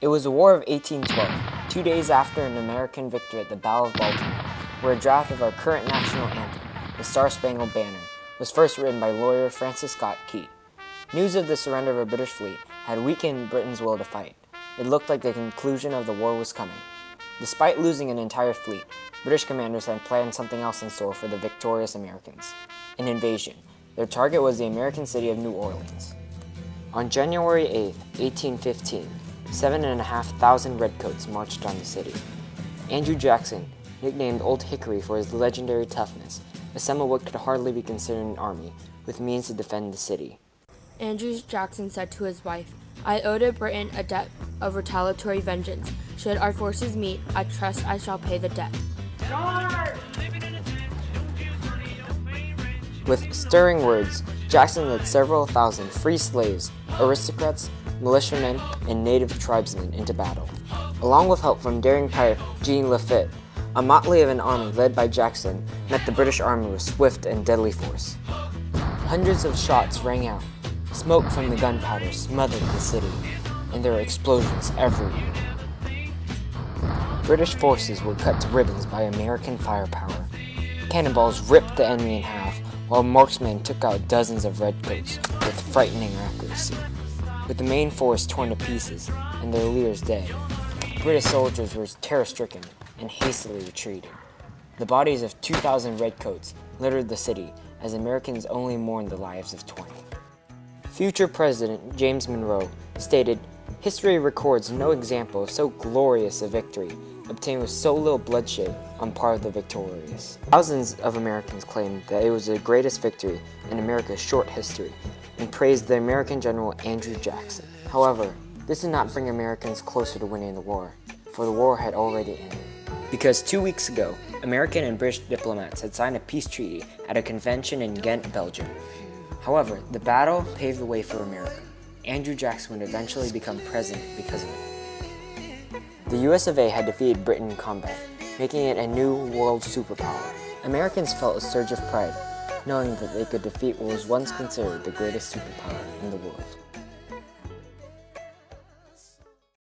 It was the War of 1812, 2 days after an American victory at the Battle of Baltimore, where a draft of our current national anthem, the Star-Spangled Banner, was first written by lawyer Francis Scott Key. News of the surrender of a British fleet had weakened Britain's will to fight. It looked like the conclusion of the war was coming. Despite losing an entire fleet, British commanders had planned something else in store for the victorious Americans: an invasion. Their target was the American city of New Orleans. On January 8, 1815, 7,500 redcoats marched on the city. Andrew Jackson, nicknamed Old Hickory for his legendary toughness, assembled what could hardly be considered an army, with means to defend the city. Andrew Jackson said to his wife, "I owe to Britain a debt of retaliatory vengeance. Should our forces meet, I trust I shall pay the debt." With stirring words, Jackson led several thousand free slaves, aristocrats, militiamen, and native tribesmen into battle. Along with help from daring pirate Jean Lafitte, a motley of an army led by Jackson met the British Army with swift and deadly force. Hundreds of shots rang out. Smoke from the gunpowder smothered the city, and there were explosions everywhere. British forces were cut to ribbons by American firepower. Cannonballs ripped the enemy in half, while marksmen took out dozens of redcoats with frightening accuracy. With the main force torn to pieces and their leaders dead, British soldiers were terror-stricken and hastily retreated. The bodies of 2,000 redcoats littered the city as Americans only mourned the lives of 20. Future President James Monroe stated, "History records no example of so glorious a victory, obtained with so little bloodshed on part of the victorious." Thousands of Americans claimed that it was the greatest victory in America's short history and praised the American General Andrew Jackson. However, this did not bring Americans closer to winning the war, for the war had already ended. Because 2 weeks ago, American and British diplomats had signed a peace treaty at a convention in Ghent, Belgium. However, the battle paved the way for America. Andrew Jackson would eventually become president because of it. The US of A had defeated Britain in combat, making it a new world superpower. Americans felt a surge of pride, knowing that they could defeat what was once considered the greatest superpower in the world.